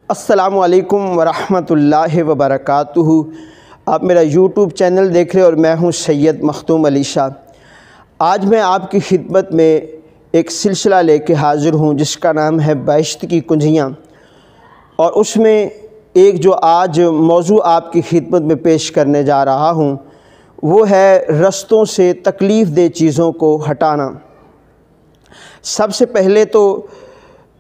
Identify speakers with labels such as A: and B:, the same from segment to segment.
A: السلام علیکم ورحمۃ اللہ وبرکاتہ۔ آپ میرا یوٹیوب چینل دیکھ رہے اور میں ہوں سید مختوم علی شاہ۔ آج میں آپ کی خدمت میں ایک سلسلہ لے کے حاضر ہوں جس کا نام ہے بہشت کی کنجیاں، اور اس میں ایک جو آج موضوع آپ کی خدمت میں پیش کرنے جا رہا ہوں وہ ہے رستوں سے تکلیف دہ چیزوں کو ہٹانا۔ سب سے پہلے تو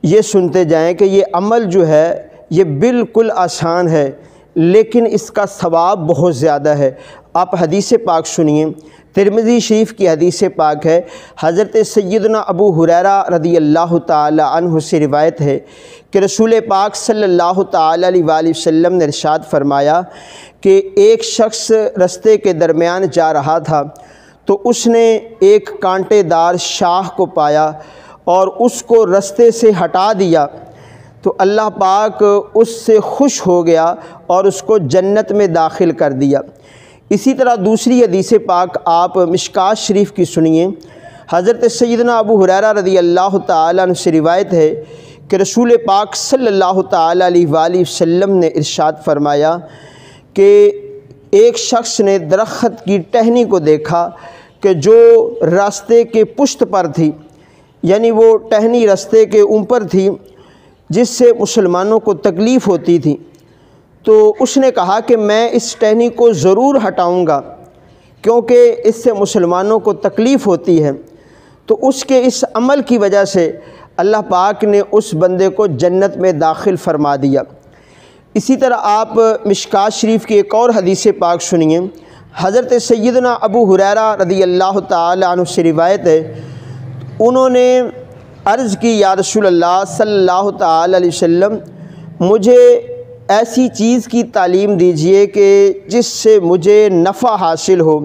A: یہ سنتے جائیں کہ یہ عمل جو ہے یہ بالکل آسان ہے، لیکن اس کا ثواب بہت زیادہ ہے۔ آپ حدیث پاک سنیے، ترمذی شریف کی حدیث پاک ہے، حضرت سیدنا ابو ہریرہ رضی اللہ تعالی عنہ سے روایت ہے کہ رسول پاک صلی اللہ تعالی علیہ وآلہ وسلم نے ارشاد فرمایا کہ ایک شخص رستے کے درمیان جا رہا تھا تو اس نے ایک کانٹے دار شاخ کو پایا اور اس کو رستے سے ہٹا دیا، تو اللہ پاک اس سے خوش ہو گیا اور اس کو جنت میں داخل کر دیا۔ اسی طرح دوسری حدیث پاک آپ مشکوٰۃ شریف کی سنیے، حضرت سیدنا ابو ہریرہ رضی اللہ تعالیٰ عنہ سے روایت ہے کہ رسول پاک صلی اللہ تعالیٰ علیہ وآلہ وسلم نے ارشاد فرمایا کہ ایک شخص نے درخت کی ٹہنی کو دیکھا کہ جو راستے کے پشت پر تھی، یعنی وہ ٹہنی راستے کے اوپر تھی جس سے مسلمانوں کو تکلیف ہوتی تھی، تو اس نے کہا کہ میں اس ٹہنی کو ضرور ہٹاؤں گا کیونکہ اس سے مسلمانوں کو تکلیف ہوتی ہے۔ تو اس کے اس عمل کی وجہ سے اللہ پاک نے اس بندے کو جنت میں داخل فرما دیا۔ اسی طرح آپ مشکوٰۃ شریف کی ایک اور حدیث پاک سنیے، حضرت سیدنا ابو ہریرہ رضی اللہ تعالی عنہ سے روایت ہے، انہوں نے عرض کی یا رسول اللہ صلی اللہ تعالی علیہ وسلم، مجھے ایسی چیز کی تعلیم دیجئے کہ جس سے مجھے نفع حاصل ہو۔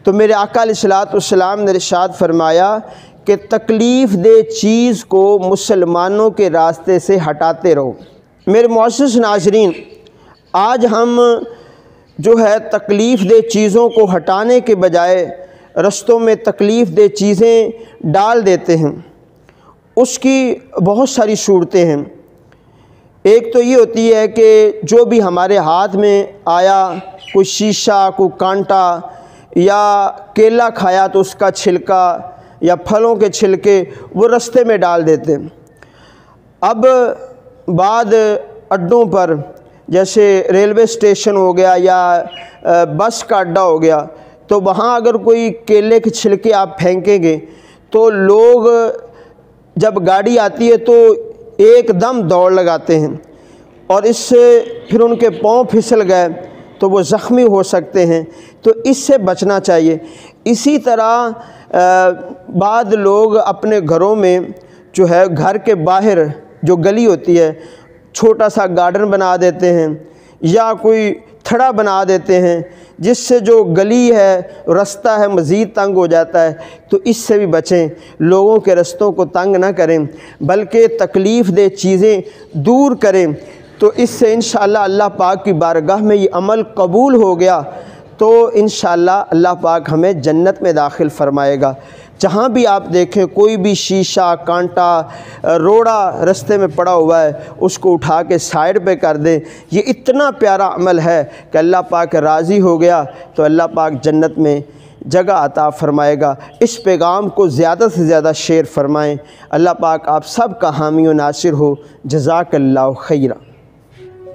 A: تو میرے آقا علیہ الصلوۃ والسلام نے ارشاد فرمایا کہ تکلیف دہ چیز کو مسلمانوں کے راستے سے ہٹاتے رہو۔ میرے معزز ناظرین، آج ہم جو ہے تکلیف دہ چیزوں کو ہٹانے کے بجائے رستوں میں تکلیف دہ چیزیں ڈال دیتے ہیں۔ اس کی بہت ساری صورتیں ہیں۔ ایک تو یہ ہوتی ہے کہ جو بھی ہمارے ہاتھ میں آیا، کوئی شیشہ، کوئی کانٹا، یا کیلا کھایا تو اس کا چھلکا یا پھلوں کے چھلکے وہ رستے میں ڈال دیتے ہیں۔ اب بعد اڈوں پر جیسے ریلوے اسٹیشن ہو گیا یا بس کا اڈہ ہو گیا، تو وہاں اگر کوئی کیلے کے چھلکے آپ پھینکیں گے تو لوگ جب گاڑی آتی ہے تو ایک دم دوڑ لگاتے ہیں، اور اس سے پھر ان کے پاؤں پھسل گئے تو وہ زخمی ہو سکتے ہیں، تو اس سے بچنا چاہیے۔ اسی طرح بعض لوگ اپنے گھروں میں جو ہے گھر کے باہر جو گلی ہوتی ہے چھوٹا سا گارڈن بنا دیتے ہیں یا کوئی تھڑا بنا دیتے ہیں جس سے جو گلی ہے رستہ ہے مزید تنگ ہو جاتا ہے، تو اس سے بھی بچیں۔ لوگوں کے رستوں کو تنگ نہ کریں بلکہ تکلیف دہ چیزیں دور کریں، تو اس سے انشاءاللہ اللہ پاک کی بارگاہ میں یہ عمل قبول ہو گیا تو انشاءاللہ اللہ پاک ہمیں جنت میں داخل فرمائے گا۔ جہاں بھی آپ دیکھیں کوئی بھی شیشہ، کانٹا، روڑا رستے میں پڑا ہوا ہے، اس کو اٹھا کے سائڈ پہ کر دیں۔ یہ اتنا پیارا عمل ہے کہ اللہ پاک راضی ہو گیا تو اللہ پاک جنت میں جگہ عطا فرمائے گا۔ اس پیغام کو زیادہ سے زیادہ شیئر فرمائیں۔ اللہ پاک آپ سب کا حامی و ناصر ہو۔ جزاک اللہ خیرہ۔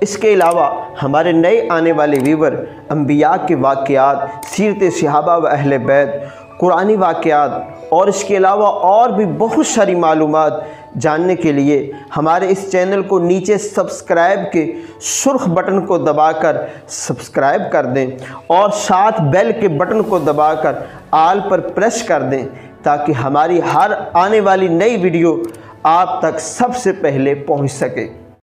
A: اس کے علاوہ ہمارے نئے آنے والے ویور انبیاء کے واقعات، سیرت صحابہ و اہل بیت، قرآنی واقعات اور اس کے علاوہ اور بھی بہت ساری معلومات جاننے کے لیے ہمارے اس چینل کو نیچے سبسکرائب کے سرخ بٹن کو دبا کر سبسکرائب کر دیں اور ساتھ بیل کے بٹن کو دبا کر آل پر پریس کر دیں تاکہ ہماری ہر آنے والی نئی ویڈیو آپ تک سب سے پہلے پہنچ سکے۔